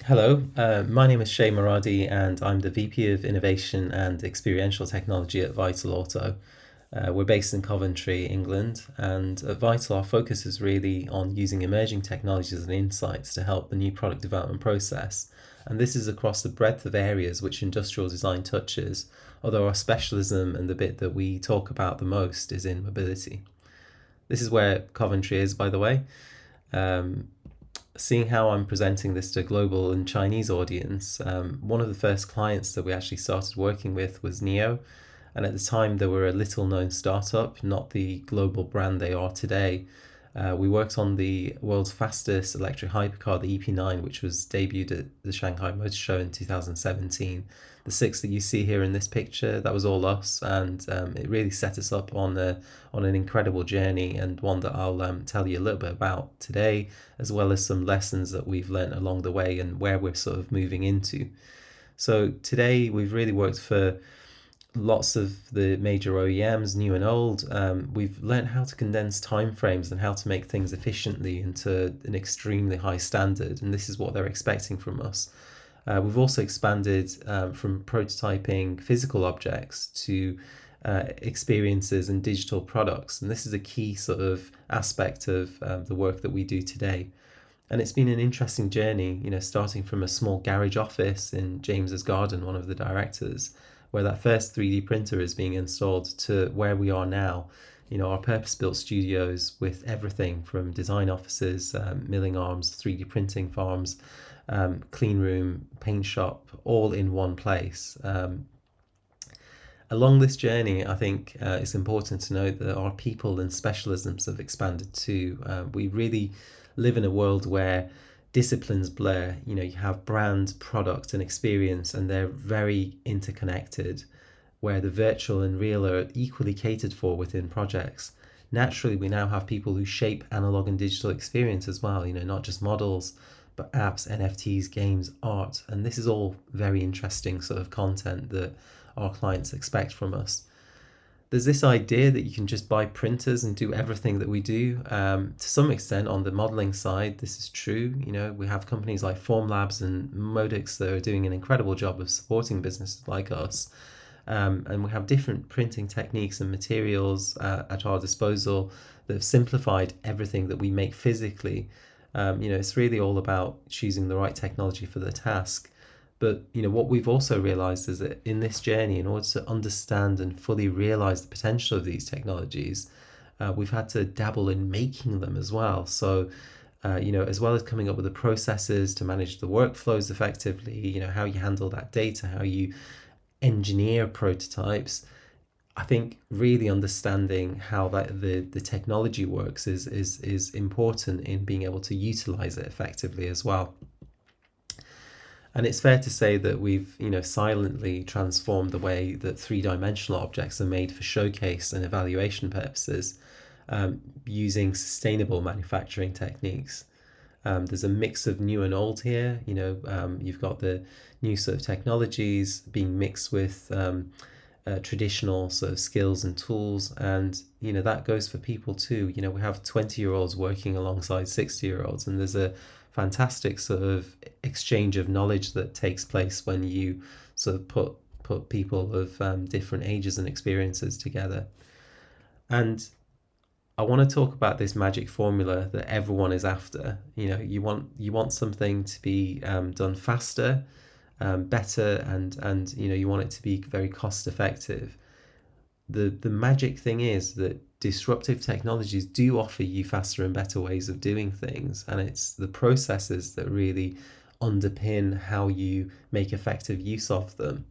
Hello, my name is Shay Maradi, and I'm the VP of Innovation and Experiential Technology at Vital Auto. We're based in Coventry, England, and at Vital, our focus is really on using emerging technologies and insights to help the new product development process. And this is across the breadth of areas which industrial design touches, although our specialism and the bit that we talk about the most is in mobility. This is where Coventry is, by the way. Um, Seeing how I'm presenting this to a global and Chinese audience, one of the first clients that we actually started working with was NEO. And at the time, they were a little known startup, not the global brand they are today. We worked on the world's fastest electric hypercar, the EP9, which was debuted at the Shanghai Motor Show in 2017. The six that you see here in this picture, that was all us, and it really set us up on an incredible journey, and one that I'll tell you a little bit about today, as well as some lessons that we've learned along the way and where we're sort of moving into. So today we've really worked for lots of the major OEMs, new and old. We've learned how to condense timeframes and how to make things efficiently into an extremely high standard, and this is what they're expecting from us. We've also expanded from prototyping physical objects to experiences and digital products, and this is a key sort of aspect of the work that we do today. And it's been an interesting journey, starting from a small garage office in James's Garden, one of the directors, where that first 3D printer is being installed, to where we are now. Our purpose-built studios with everything from design offices, milling arms, 3D printing farms, clean room, paint shop, all in one place. Along this journey, I think it's important to note that our people and specialisms have expanded too. We really live in a world where disciplines blur. You have brand, product, and experience, and they're very interconnected, where the virtual and real are equally catered for within projects. Naturally, we now have people who shape analog and digital experience as well, not just models, but apps, NFTs, games, art. And this is all very interesting sort of content that our clients expect from us. There's this idea that you can just buy printers and do everything that we do. To some extent, on the modeling side, this is true. We have companies like Formlabs and Modix that are doing an incredible job of supporting businesses like us. And we have different printing techniques and materials at our disposal that have simplified everything that we make physically. It's really all about choosing the right technology for the task. But what we've also realized is that in this journey, in order to understand and fully realize the potential of these technologies, we've had to dabble in making them as well. So, as well as coming up with the processes to manage the workflows effectively, how you handle that data, how you engineer prototypes. I think really understanding how the technology works is important in being able to utilize it effectively as well. And it's fair to say that we've, silently transformed the way that three-dimensional objects are made for showcase and evaluation purposes, using sustainable manufacturing techniques. There's a mix of new and old here. You've got the new sort of technologies being mixed with traditional sort of skills and tools, and that goes for people too. We have 20-year-olds working alongside 60-year-olds, and there's a fantastic sort of exchange of knowledge that takes place when you sort of put people of different ages and experiences together. And I want to talk about this magic formula that everyone is after. You want something to be done faster, better, and you want it to be very cost effective. The magic thing is that disruptive technologies do offer you faster and better ways of doing things, and it's the processes that really underpin how you make effective use of them.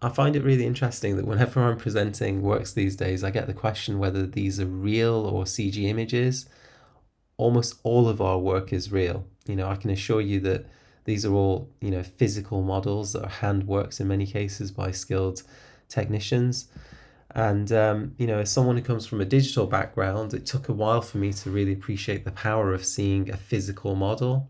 I find it really interesting that whenever I'm presenting works these days, I get the question whether these are real or CG images. Almost all of our work is real. I can assure you that these are all, physical models that are hand worked in many cases by skilled technicians. And, as someone who comes from a digital background, it took a while for me to really appreciate the power of seeing a physical model.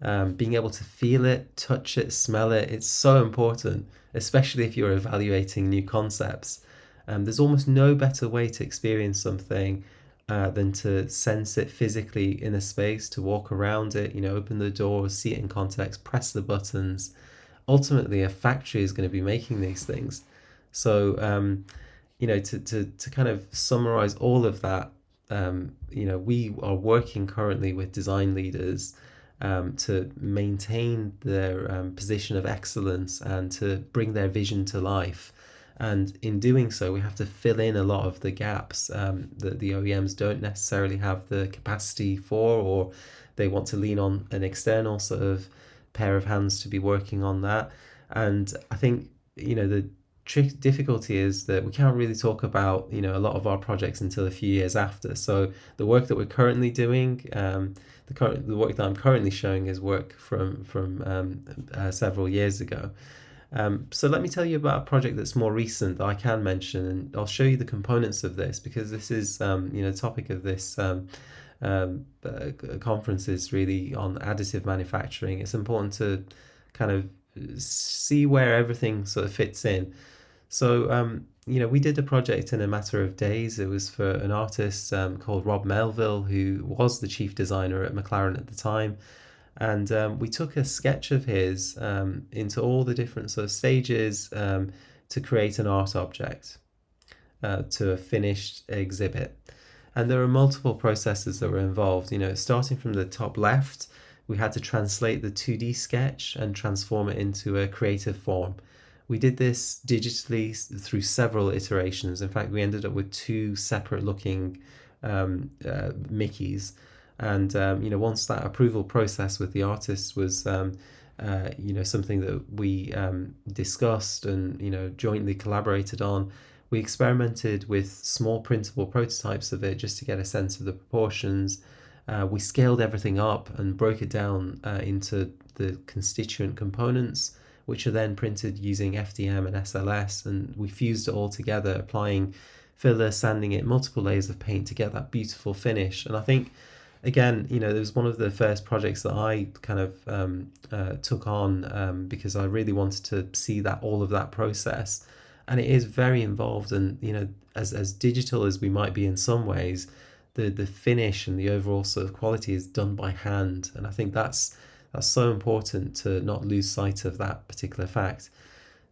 Being able to feel it, touch it, smell it, it's so important, especially if you're evaluating new concepts. There's almost no better way to experience something than to sense it physically in a space, to walk around it, open the doors, see it in context, press the buttons. Ultimately, a factory is going to be making these things. So, to kind of summarize all of that, we are working currently with design leaders to maintain their position of excellence and to bring their vision to life. And in doing so, we have to fill in a lot of the gaps that the OEMs don't necessarily have the capacity for, or they want to lean on an external sort of pair of hands to be working on that. And I think, the difficulty is that we can't really talk about, a lot of our projects until a few years after. So the work that we're currently doing, the work that I'm currently showing is work from several years ago. So let me tell you about a project that's more recent that I can mention, and I'll show you the components of this because this is, the topic of this conference is really on additive manufacturing. It's important to kind of see where everything sort of fits in. So, we did a project in a matter of days. It was for an artist called Rob Melville, who was the chief designer at McLaren at the time. And we took a sketch of his into all the different sort of stages to create an art object to a finished exhibit. And there are multiple processes that were involved. Starting from the top left, we had to translate the 2D sketch and transform it into a creative form. We did this digitally through several iterations. In fact, we ended up with two separate looking Mickeys. And once that approval process with the artists was something that we discussed and jointly collaborated on, we experimented with small printable prototypes of it just to get a sense of the proportions. We scaled everything up and broke it down into the constituent components, which are then printed using FDM and SLS, and we fused it all together, applying filler, sanding it, multiple layers of paint to get that beautiful finish. And I think, again, it was one of the first projects that I kind of took on because I really wanted to see that all of that process. And it is very involved, and as digital as we might be in some ways, the finish and the overall sort of quality is done by hand, and I think that's so important to not lose sight of that particular fact.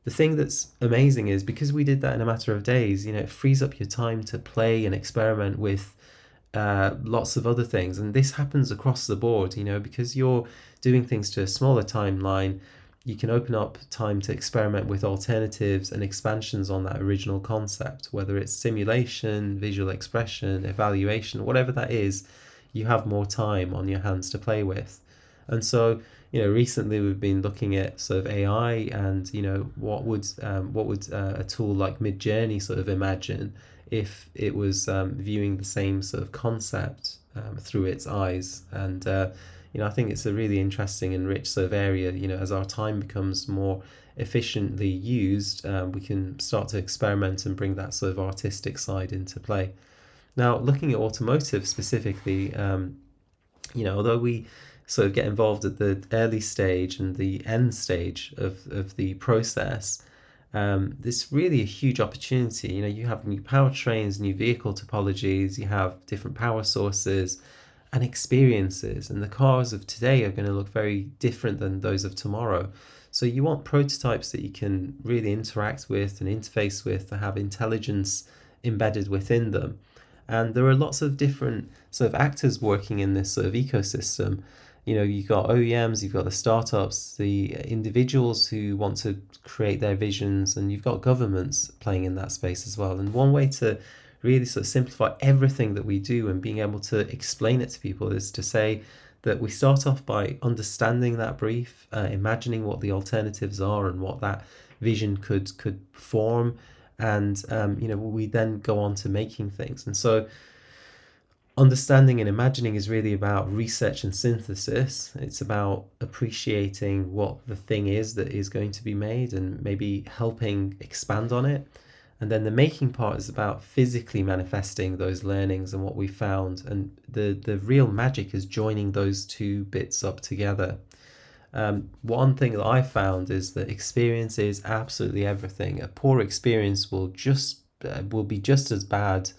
The thing that's amazing is because we did that in a matter of days, it frees up your time to play and experiment with lots of other things. And this happens across the board, because you're doing things to a smaller timeline, you can open up time to experiment with alternatives and expansions on that original concept, whether it's simulation, visual expression, evaluation, whatever that is, you have more time on your hands to play with. And so, recently we've been looking at sort of AI and, what would a tool like Midjourney sort of imagine if it was viewing the same sort of concept through its eyes. And, I think it's a really interesting and rich sort of area. As our time becomes more efficiently used, we can start to experiment and bring that sort of artistic side into play. Now, looking at automotive specifically, although we sort of get involved at the early stage and the end stage of the process, it's really a huge opportunity. You have new powertrains, new vehicle topologies, you have different power sources and experiences, and the cars of today are going to look very different than those of tomorrow. So you want prototypes that you can really interact with and interface with, that have intelligence embedded within them. And there are lots of different sort of actors working in this sort of ecosystem. You've got OEMs, you've got the startups, the individuals who want to create their visions, and you've got governments playing in that space as well. And one way to really sort of simplify everything that we do and being able to explain it to people is to say that we start off by understanding that brief, imagining what the alternatives are and what that vision could form, and we then go on to making things. And so understanding and imagining is really about research and synthesis. It's about appreciating what the thing is that is going to be made and maybe helping expand on it. And then the making part is about physically manifesting those learnings and what we found. And the real magic is joining those two bits up together. One thing that I found is that experience is absolutely everything. A poor experience will be just as bad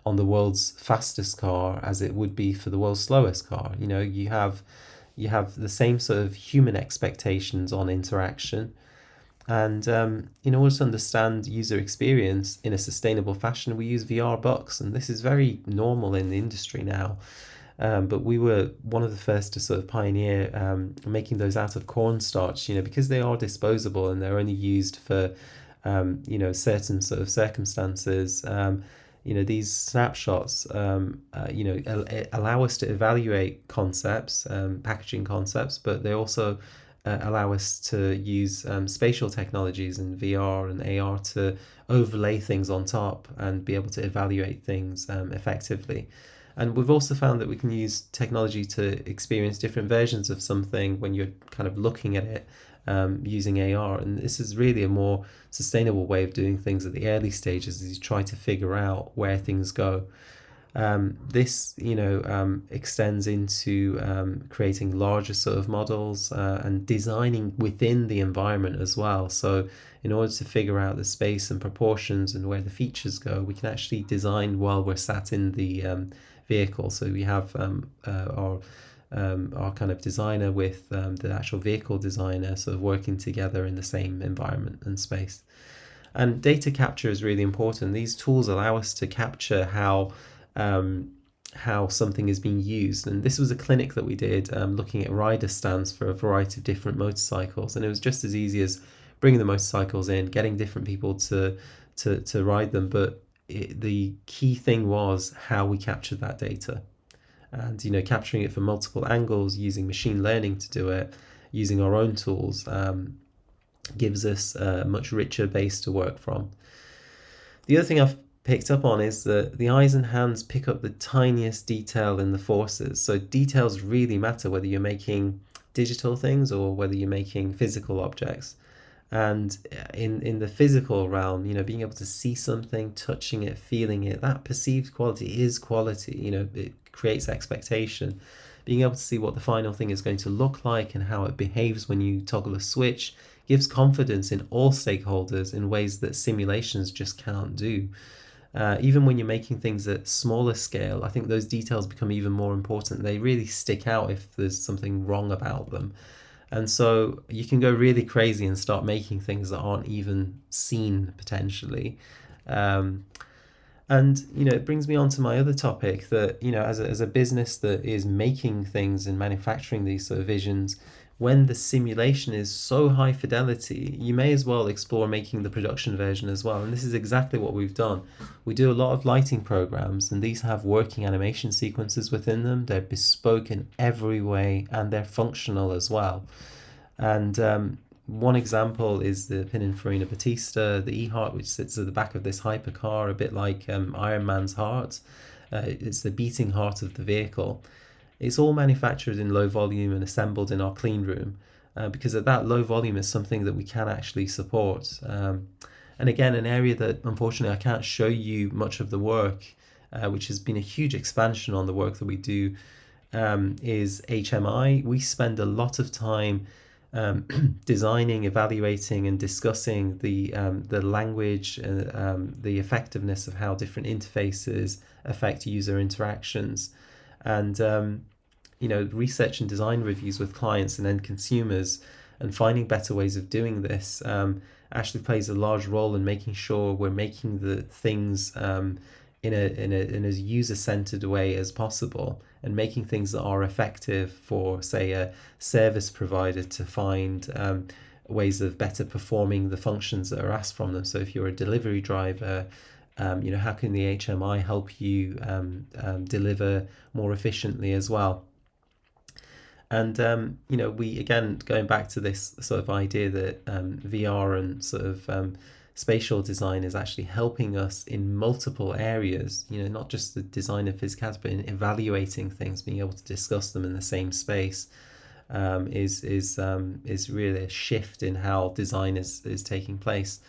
on the world's fastest car as it would be for the world's slowest car. You have the same sort of human expectations on interaction. And in order to understand user experience in a sustainable fashion, we use VR bucks, and this is very normal in the industry now. But we were one of the first to sort of pioneer making those out of cornstarch, because they are disposable and they're only used for, certain sort of circumstances. These snapshots, allow us to evaluate concepts, packaging concepts, but they also allow us to use spatial technologies and VR and AR to overlay things on top and be able to evaluate things effectively. And we've also found that we can use technology to experience different versions of something when you're kind of looking at it using AR. And this is really a more sustainable way of doing things at the early stages as you try to figure out where things go. This extends into creating larger sort of models and designing within the environment as well. So in order to figure out the space and proportions and where the features go, we can actually design while we're sat in the vehicle. So we have our kind of designer with the actual vehicle designer sort of working together in the same environment and space. And data capture is really important. These tools allow us to capture how something is being used. And this was a clinic that we did looking at rider stands for a variety of different motorcycles. And it was just as easy as bringing the motorcycles in, getting different people to ride them. But the key thing was how we captured that data. And, capturing it from multiple angles, using machine learning to do it, using our own tools, gives us a much richer base to work from. The other thing I've picked up on is that the eyes and hands pick up the tiniest detail in the forces. So details really matter whether you're making digital things or whether you're making physical objects. And in the physical realm, being able to see something, touching it, feeling it, that perceived quality is quality. It creates expectation. Being able to see what the final thing is going to look like and how it behaves when you toggle a switch gives confidence in all stakeholders in ways that simulations just can't do. Even when you're making things at smaller scale, I think those details become even more important. They really stick out if there's something wrong about them. And so you can go really crazy and start making things that aren't even seen potentially. It brings me on to my other topic that, as a business that is making things and manufacturing these sort of visions, when the simulation is so high fidelity, you may as well explore making the production version as well. And this is exactly what we've done. We do a lot of lighting programs, and these have working animation sequences within them. They're bespoke in every way, and they're functional as well. And one example is the Pininfarina Battista, the E-Heart, which sits at the back of this hypercar, a bit like Iron Man's heart. It's the beating heart of the vehicle. It's all manufactured in low volume and assembled in our clean room because at that low volume is something that we can actually support. And again, an area that unfortunately I can't show you much of the work, which has been a huge expansion on the work that we do, is HMI. We spend a lot of time designing, evaluating, and discussing the language, the effectiveness of how different interfaces affect user interactions. And research and design reviews with clients and end consumers and finding better ways of doing this actually plays a large role in making sure we're making the things in as user-centered way as possible, and making things that are effective for, say, a service provider to find ways of better performing the functions that are asked from them. So if you're a delivery driver, how can the HMI help you deliver more efficiently as well? And we, again, going back to this sort of idea that VR and sort of spatial design is actually helping us in multiple areas, not just the design of physicality, but in evaluating things, being able to discuss them in the same space, is really a shift in how design is taking place.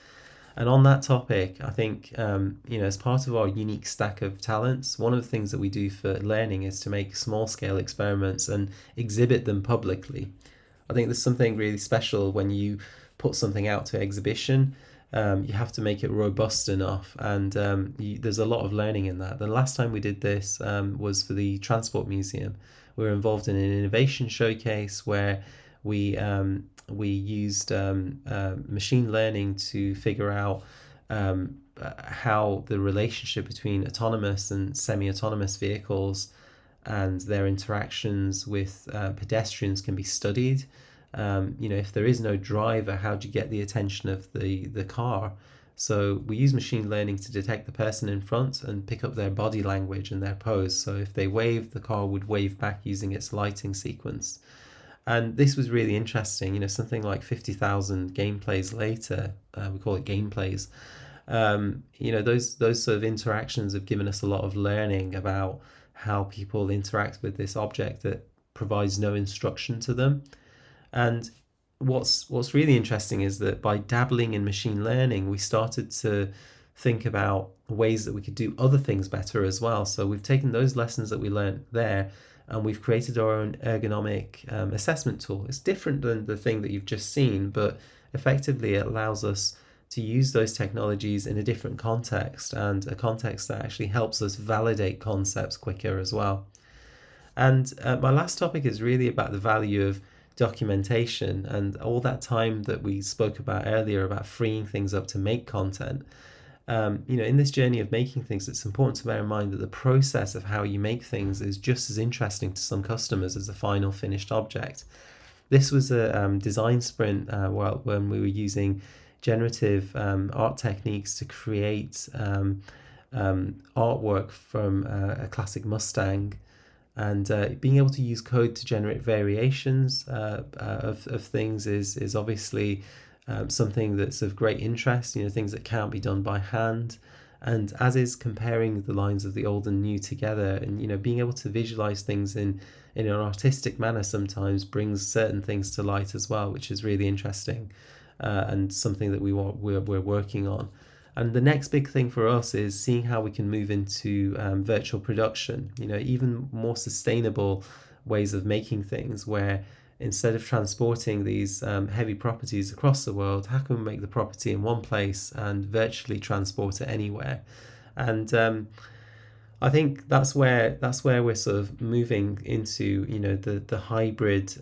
And on that topic, I think, as part of our unique stack of talents, one of the things that we do for learning is to make small-scale experiments and exhibit them publicly. I think there's something really special when you put something out to exhibition You have to make it robust enough, and there's a lot of learning in that. The last time we did this was for the Transport Museum. We were involved in an innovation showcase where we used machine learning to figure out how the relationship between autonomous and semi-autonomous vehicles and their interactions with pedestrians can be studied. If there is no driver, how do you get the attention of the car? So we use machine learning to detect the person in front and pick up their body language and their pose. So if they wave, the car would wave back using its lighting sequence. And this was really interesting. Something like 50,000 gameplays later, we call it gameplays. Those sort of interactions have given us a lot of learning about how people interact with this object that provides no instruction to them. And what's really interesting is that by dabbling in machine learning, we started to think about ways that we could do other things better as well. So we've taken those lessons that we learned there and we've created our own ergonomic assessment tool. It's different than the thing that you've just seen, but effectively it allows us to use those technologies in a different context, and a context that actually helps us validate concepts quicker as well. And my last topic is really about the value of documentation and all that time that we spoke about earlier about freeing things up to make content. In this journey of making things, it's important to bear in mind that the process of how you make things is just as interesting to some customers as the final finished object. This was a design sprint when we were using generative art techniques to create artwork from a classic Mustang, and being able to use code to generate variations of things is obviously something that's of great interest, things that can't be done by hand. And as is comparing the lines of the old and new together, and being able to visualize things in an artistic manner sometimes brings certain things to light as well, which is really interesting and something that we're working on. And the next big thing for us is seeing how we can move into virtual production, even more sustainable ways of making things, where instead of transporting these heavy properties across the world, how can we make the property in one place and virtually transport it anywhere? And I think that's where we're sort of moving into, the hybrid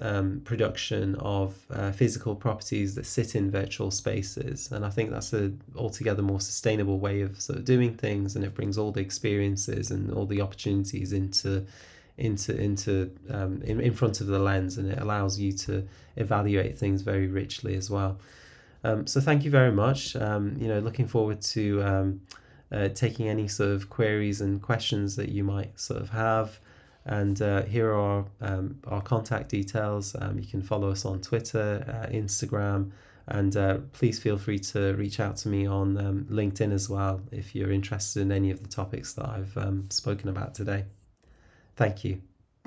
production of physical properties that sit in virtual spaces, and I think that's a altogether more sustainable way of sort of doing things, and it brings all the experiences and all the opportunities into in front of the lens, and it allows you to evaluate things very richly as well. So thank you very much. Looking forward to taking any sort of queries and questions that you might sort of have. And here are our contact details. You can follow us on Twitter, Instagram, and please feel free to reach out to me on LinkedIn as well if you're interested in any of the topics that I've spoken about today. Thank you.